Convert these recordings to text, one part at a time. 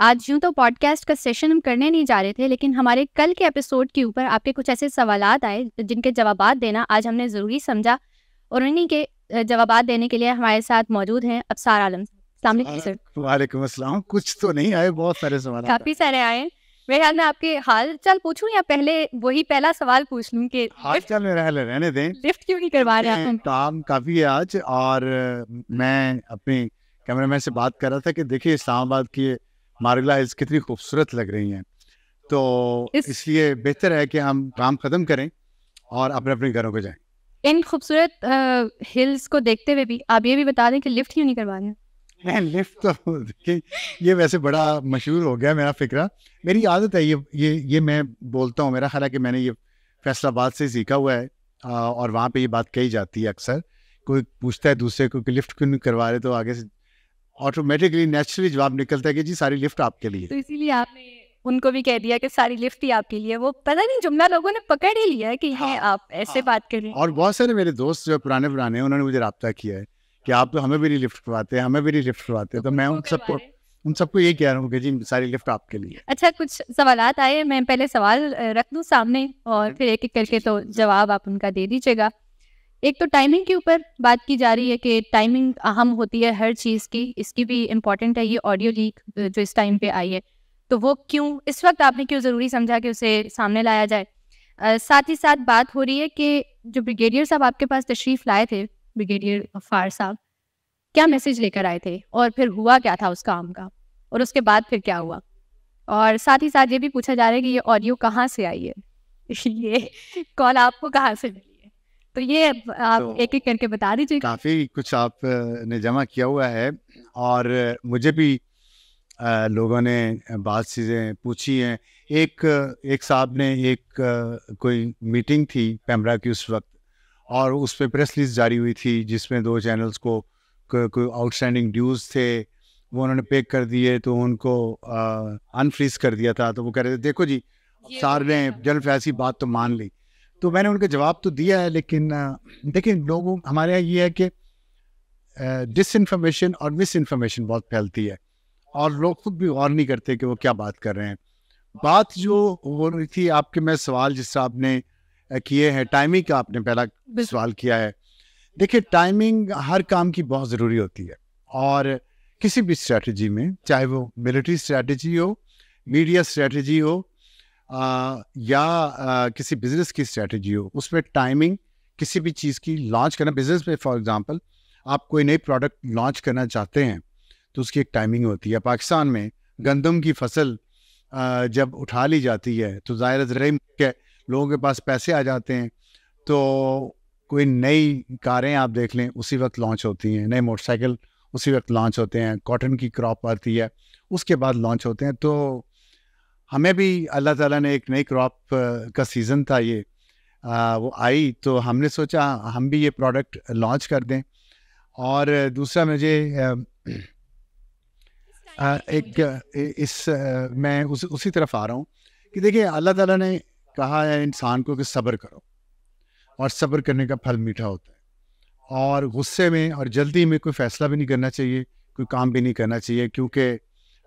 آج یوں تو پوڈ کاسٹ کا سیشن ہم کرنے نہیں جا رہے تھے، لیکن ہمارے کل کے ایپیسوڈ کے اوپر آپ کے کچھ ایسے سوالات آئے جن کے جوابات دینا آج ہم نے ضروری سمجھا، اور انہیں کے جوابات دینے کے لیے ہمارے ساتھ موجود ہیں ابصار عالم۔ السلام علیکم سر۔ وعلیکم السلام۔ کچھ تو نہیں آئے، بہت سارے سوالات، کافی سارے آئے۔ میرے خیال میں آپ کے حال چال پوچھوں یا پہلے وہی پہلا سوال پوچھ لوں کہ حال چال میرا حال رہنے دیں، لفٹ کیوں نہیں کروا رہے آپ؟ کام کافی ہے آج، اور میں اپنے کیمرہ مین سے بات کر رہا تھا کہ دیکھیے اسلام آباد کی مارگلا ہلز کتنی خوبصورت لگ رہی ہیں، تو اس لیے بہتر ہے کہ ہم کام ختم کریں اور اپنے اپنے گھروں کو جائیں۔ ان خوبصورت ہلز کو دیکھتے ہوئے بھی آپ یہ بھی بتا دیں کہ لفٹ کیوں نہیں کروا رہے؟ لفٹ تو دیکھیں یہ ویسے بڑا مشہور ہو گیا میرا فکرہ، میری عادت ہے یہ میں بولتا ہوں، میرا خیال ہے کہ میں نے یہ فیصل آباد سے سیکھا ہوا ہے، اور وہاں پہ یہ بات کہی جاتی ہے اکثر، کوئی پوچھتا ہے دوسرے کو کہ لفٹ کیوں نہیں کروا رہے، تو آگے سے آٹومیٹکلی نیچرلی جواب نکلتا ہے کہ جی ساری لفٹ آپ کے لیے، تو اسی لیے آپ نے ان کو بھی کہہ دیا کہ ساری لفٹ ہی آپ کے لیے۔ وہ پتہ نہیں جملہ لوگوں نے پکڑ ہی لیا ہے کہ یہ آپ ایسے بات کر رہے ہیں۔ اور بہت سارے میرے دوست جو پرانے انہوں نے مجھے رابطہ کیا ہے کہ آپ تو ہمیں بھی نہیں لفٹ کرواتے، ہمیں بھی نہیں لفٹ کرواتے، تو میں ان سب کو یہ کہہ رہا ہوں کہ جی ساری لفٹ آپ کے لیے۔ اچھا، کچھ سوالات آئے، میں پہلے سوال رکھ دوں سامنے اور پھر ایک ایک کر کے تو جواب آپ ان کا دے دیجیے گا۔ ایک تو ٹائمنگ کے اوپر بات کی جا رہی ہے کہ ٹائمنگ اہم ہوتی ہے ہر چیز کی، اس کی بھی امپورٹنٹ ہے۔ یہ آڈیو لیک جو اس ٹائم پہ آئی ہے تو وہ کیوں اس وقت آپ نے کیوں ضروری سمجھا کہ اسے سامنے لایا جائے؟ ساتھ ہی ساتھ بات ہو رہی ہے کہ جو بریگیڈیئر صاحب آپ کے پاس تشریف لائے تھے، بریگیڈیئر غفار صاحب، کیا میسج لے کر آئے تھے اور پھر ہوا کیا تھا اس کام کا، اور اس کے بعد پھر کیا ہوا؟ اور ساتھ ہی ساتھ یہ بھی پوچھا جا رہا ہے کہ یہ آڈیو کہاں سے آئی ہے، یہ کال آپ کو کہاں سے ملی ہے؟ تو یہ آپ ایک ایک کر کے بتا دیجیے۔ کافی کچھ آپ نے جمع کیا ہوا ہے، اور مجھے بھی لوگوں نے بعض چیزیں پوچھی ہیں۔ ایک صاحب نے ایک کوئی میٹنگ تھی پیمرا کی اس وقت، اور اس پہ پریس ریلیز جاری ہوئی تھی جس میں 2 چینلز کو کوئی آؤٹ اسٹینڈنگ ڈیوز تھے، وہ انہوں نے پے کر دیے، تو ان کو انفریز کر دیا تھا، تو وہ کہہ رہے تھے دیکھو جی سار نے جلد ایسی بات تو مان لی، تو میں نے ان کا جواب تو دیا ہے، لیکن دیکھیں لوگوں ہمارے یہاں یہ ہے کہ ڈس انفارمیشن اور مس انفارمیشن بہت پھیلتی ہے، اور لوگ خود بھی غور نہیں کرتے کہ وہ کیا بات کر رہے ہیں۔ بات جو ہو رہی تھی آپ کے، میں سوال جس سے آپ نے کیے ہیں ٹائمنگ کا، آپ نے پہلا سوال کیا ہے، دیکھیں ٹائمنگ ہر کام کی بہت ضروری ہوتی ہے، اور کسی بھی اسٹریٹجی میں، چاہے وہ ملٹری اسٹریٹجی ہو، میڈیا اسٹریٹجی ہو، یا کسی بزنس کی اسٹریٹجی ہو، اس میں ٹائمنگ کسی بھی چیز کی لانچ کرنا، بزنس میں فار ایگزامپل آپ کوئی نئی پروڈکٹ لانچ کرنا چاہتے ہیں تو اس کی ایک ٹائمنگ ہوتی ہے۔ پاکستان میں گندم کی فصل جب اٹھا لی جاتی ہے تو ظاہر ذرعی کہ لوگوں کے پاس پیسے آ جاتے ہیں، تو کوئی نئی کاریں آپ دیکھ لیں اسی وقت لانچ ہوتی ہیں، نئے موٹر سائیکل اسی وقت لانچ ہوتے ہیں، کاٹن کی کراپ آتی ہے اس کے بعد لانچ ہوتے ہیں۔ تو ہمیں بھی اللہ تعالیٰ نے ایک نئی کراپ کا سیزن تھا، یہ وہ آئی، تو ہم نے سوچا ہم بھی یہ پروڈکٹ لانچ کر دیں۔ اور دوسرا مجھے میں اسی طرف آ رہا ہوں کہ دیکھیں اللہ تعالیٰ نے کہا ہے انسان کو کہ صبر کرو، اور صبر کرنے کا پھل میٹھا ہوتا ہے، اور غصے میں اور جلدی میں کوئی فیصلہ بھی نہیں کرنا چاہیے، کوئی کام بھی نہیں کرنا چاہیے، کیونکہ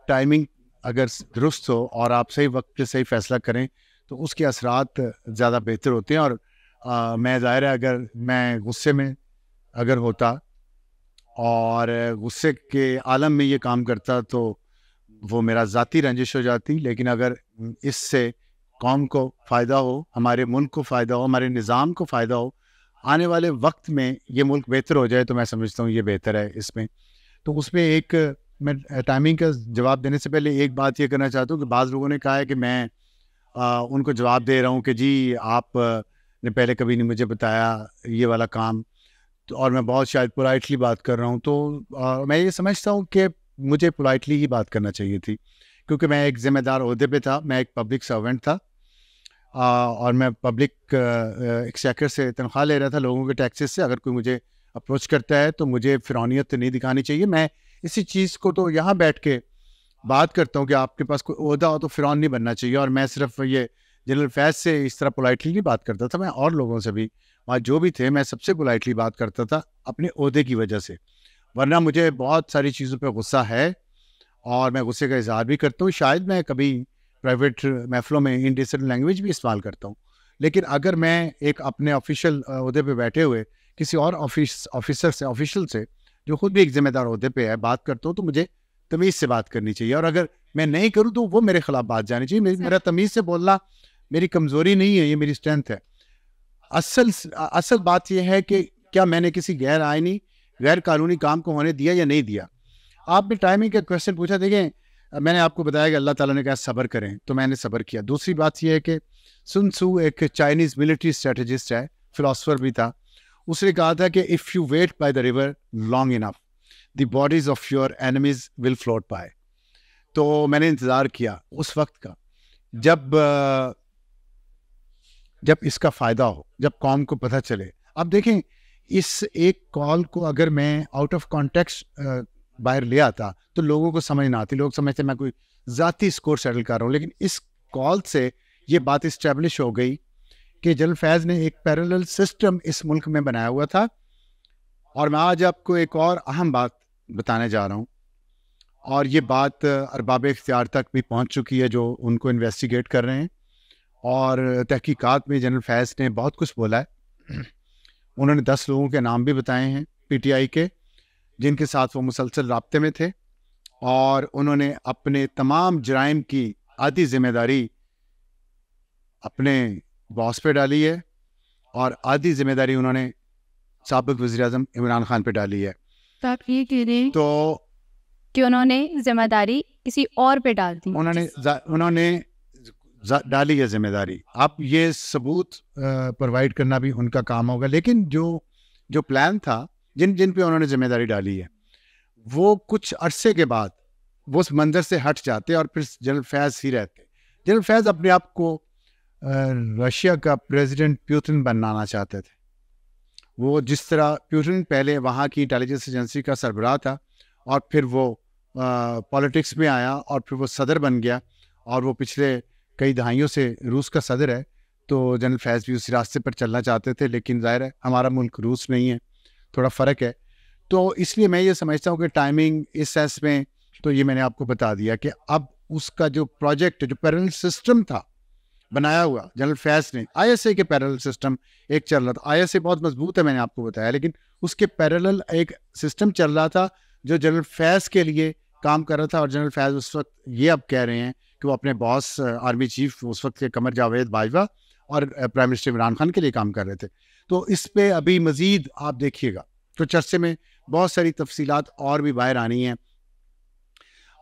ٹائمنگ اگر درست ہو اور آپ صحیح وقت پہ صحیح فیصلہ کریں تو اس کے اثرات زیادہ بہتر ہوتے ہیں۔ اور میں ظاہر ہے اگر میں غصے میں اگر ہوتا اور غصے کے عالم میں یہ کام کرتا تو وہ میرا ذاتی رنجش ہو جاتی، لیکن اگر اس سے قوم کو فائدہ ہو، ہمارے ملک کو فائدہ ہو، ہمارے نظام کو فائدہ ہو، آنے والے وقت میں یہ ملک بہتر ہو جائے، تو میں سمجھتا ہوں یہ بہتر ہے اس میں۔ تو اس میں ایک میں ٹائمنگ کا جواب دینے سے پہلے ایک بات یہ کرنا چاہتا ہوں کہ بعض لوگوں نے کہا ہے کہ میں ان کو جواب دے رہا ہوں کہ جی آپ نے پہلے کبھی نہیں مجھے بتایا یہ والا کام، اور میں بہت شاید پولائٹلی بات کر رہا ہوں۔ تو میں یہ سمجھتا ہوں کہ مجھے پولائٹلی ہی بات کرنا چاہیے تھی، کیونکہ میں ایک ذمہ دار عہدے پہ تھا، میں ایک پبلک سرونٹ تھا، اور میں پبلک ایکسچیکر سے تنخواہ لے رہا تھا، لوگوں کے ٹیکسز سے۔ اگر کوئی مجھے اپروچ کرتا ہے تو مجھے فرعونیت نہیں دکھانی چاہیے۔ میں اسی چیز کو تو یہاں بیٹھ کے بات کرتا ہوں کہ آپ کے پاس کوئی عہدہ ہو تو فرعون نہیں بننا چاہیے، اور میں صرف یہ جنرل فیض سے اس طرح پولائٹلی نہیں بات کرتا تھا، میں اور لوگوں سے بھی وہاں جو بھی تھے میں سب سے پولائٹلی بات کرتا تھا اپنے عہدے کی وجہ سے، ورنہ مجھے بہت ساری چیزوں پہ غصہ ہے، اور میں غصے کا اظہار بھی کرتا ہوں. شاید میں کبھی پرائیویٹ محفلوں میں انڈیسنٹ لینگویج بھی استعمال کرتا ہوں, لیکن اگر میں ایک اپنے آفیشیل عہدے پہ بیٹھے ہوئے کسی اور آفیشل سے جو خود بھی ایک ذمہ دار عہدے پہ ہے بات کرتا ہوں, تو مجھے تمیز سے بات کرنی چاہیے. اور اگر میں نہیں کروں تو وہ میرے خلاف بات جانی چاہیے. میرا تمیز سے بولنا میری کمزوری نہیں ہے, یہ میری اسٹرینتھ ہے. اصل بات یہ ہے کہ کیا میں نے کسی غیر آئینی غیر قانونی کام کو ہونے دیا یا نہیں دیا. آپ نے ٹائمنگ کا کویشچن پوچھا, دیکھیں میں نے آپ کو بتایا کہ اللہ تعالیٰ نے کہا صبر کریں, تو میں نے صبر کیا. دوسری بات یہ ہے کہ سن سو ایک چائنیز ملٹری اسٹریٹجسٹ ہے, فلاسفر بھی تھا. اس نے کہا تھا کہ if you wait by the river long enough the bodies of your enemies will float by. تو میں نے انتظار کیا اس وقت کا جب اس کا فائدہ ہو, جب قوم کو پتہ چلے. اب دیکھیں اس ایک کال کو اگر میں آؤٹ آف کانٹیکسٹ باہر لے آتا تو لوگوں کو سمجھ نہ آتی. لوگ سمجھتے میں کوئی ذاتی اسکور سیٹل کر رہا ہوں, لیکن اس کال سے یہ بات اسٹیبلش ہو گئی کہ جنرل فیض نے ایک پیرالل سسٹم اس ملک میں بنایا ہوا تھا. اور میں آج آپ کو ایک اور اہم بات بتانے جا رہا ہوں, اور یہ بات ارباب اختیار تک بھی پہنچ چکی ہے جو ان کو انویسٹیگیٹ کر رہے ہیں. اور تحقیقات میں جنرل فیض نے بہت کچھ بولا ہے. انہوں نے 10 لوگوں کے نام بھی بتائے ہیں پی ٹی آئی کے, جن کے ساتھ وہ مسلسل رابطے میں تھے, اور انہوں نے اپنے تمام جرائم کی آدھی ذمہ داری اپنے باس پہ ڈالی ہے, اور آدھی ذمہ داری انہوں نے سابق وزیر اعظم عمران خان پہ ڈالی ہے. تو آپ یہ کہہ رہے ہیں تو کہ انہوں نے ذمہ داری کسی اور پہ ڈال دی. انہوں نے ڈالی ہے ذمہ داری. آپ یہ ثبوت پرووائڈ کرنا بھی ان کا کام ہوگا. لیکن جو پلان تھا, جن پہ انہوں نے ذمہ داری ڈالی ہے, وہ کچھ عرصے کے بعد وہ اس منظر سے ہٹ جاتے اور پھر جنرل فیض ہی رہتے. جنرل فیض اپنے آپ کو رشیا کا پریزیڈنٹ پیوٹن بنانا چاہتے تھے. وہ جس طرح پیوٹن پہلے وہاں کی انٹیلیجنس ایجنسی کا سربراہ تھا, اور پھر وہ پالیٹکس میں آیا, اور پھر وہ صدر بن گیا, اور وہ پچھلے کئی دہائیوں سے روس کا صدر ہے. تو جنرل فیض بھی اسی راستے پر چلنا چاہتے تھے, لیکن ظاہر ہے ہمارا ملک روس نہیں ہے, تھوڑا فرق ہے. تو اس لیے میں یہ سمجھتا ہوں کہ ٹائمنگ اس سینس میں, تو یہ میں نے آپ کو بتا دیا کہ اب اس کا جو پروجیکٹ, جو پیرل سسٹم تھا بنایا ہوا جنرل فیض نے, آئی ایس اے کے پیرل سسٹم ایک چل رہا تھا. آئی ایس اے بہت مضبوط ہے, میں نے آپ کو بتایا, لیکن اس کے پیرل ایک سسٹم چل رہا تھا جو جنرل فیض کے لیے کام کر رہا تھا. اور جنرل فیض اس وقت یہ اب کہہ رہے ہیں کہ وہ اپنے باس آرمی چیف اس وقت کے قمر جاوید باجوہ اور پرائم منسٹر عمران خان کے لیے کام کر رہے تھے. تو اس پہ ابھی مزید آپ دیکھیے گا تو چرچے میں بہت ساری تفصیلات اور بھی باہر آنی ہیں.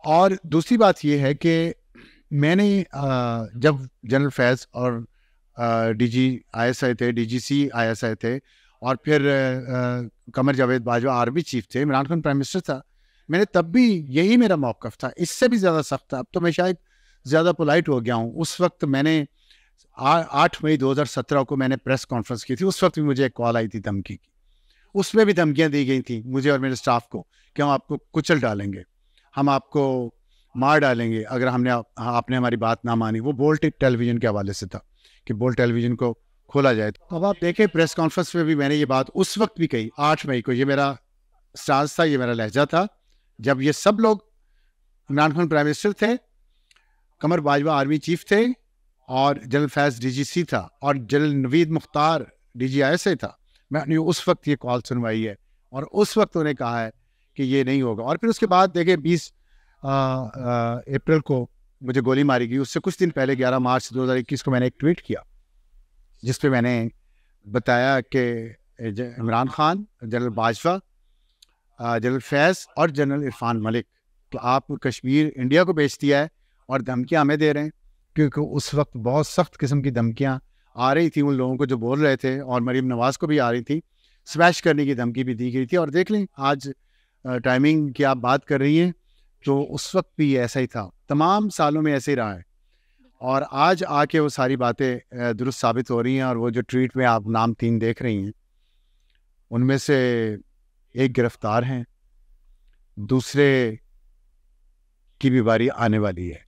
اور دوسری بات یہ ہے کہ میں نے جب جنرل فیض اور D G I S I تھے, D G C I S I تھے, اور پھر قمر جاوید باجوہ آرمی چیف تھے, عمران خان پرائم منسٹر تھا, میں نے تب بھی یہی میرا موقف تھا. اس سے بھی زیادہ سخت تھا. اب تو میں شاید زیادہ پولائٹ ہو گیا ہوں. اس وقت میں نے 8 مئی 2017 کو میں نے پریس کانفرنس کی تھی. اس وقت بھی مجھے ایک کال آئی تھی دھمکی کی. اس میں بھی دھمکیاں دی گئی تھیں مجھے اور میرے اسٹاف کو کہ ہم آپ کو کچل ڈالیں گے, ہم آپ کو مار ڈالیں گے اگر آپ نے ہماری بات نہ مانی. وہ بولٹ ٹیلی ویژن کے حوالے سے تھا کہ بولٹ ٹیلی ویژن کو کھولا جائے. تو اب آپ دیکھیں پریس کانفرنس میں بھی میں نے یہ بات اس وقت بھی کہی, 8 مئی کو. یہ میرا سٹانس تھا, یہ میرا لہجہ تھا, جب یہ سب لوگ, عمران خان پرائم منسٹر تھے, قمر باجوہ آرمی چیف تھے, اور جنرل فیض ڈی جی سی تھا, اور general Naveed Mukhtar D G I S A تھا. میں نے اس وقت یہ کال سنوائی ہے, اور اس وقت انہیں کہا ہے کہ یہ نہیں ہوگا. اور پھر اس کے بعد دیکھیں 20 اپریل کو مجھے گولی ماری گئی. اس سے کچھ دن پہلے 11 مارچ 2021 کو میں نے ایک ٹویٹ کیا جس پہ میں نے بتایا کہ عمران خان, جنرل باجوہ, جنرل فیض اور جنرل عرفان ملک, کہ آپ کشمیر انڈیا کو بیچ دیا ہے اور دھمکیاں ہمیں دے رہے ہیں. کیونکہ اس وقت بہت سخت قسم کی دھمکیاں آ رہی تھیں ان لوگوں کو جو بول رہے تھے, اور مریم نواز کو بھی آ رہی تھی, سمیش کرنے کی دھمکی بھی دی گئی تھی. اور دیکھ لیں آج ٹائمنگ کی آپ بات کر رہی ہیں, تو اس وقت بھی ایسا ہی تھا, تمام سالوں میں ایسے ہی رہا ہے. اور آج آ کے وہ ساری باتیں درست ثابت ہو رہی ہیں. اور وہ جو ٹویٹ میں آپ نام 3 دیکھ رہی ہیں, ان میں سے ایک گرفتار ہیں, دوسرے کی بھی باری آنے والی ہے.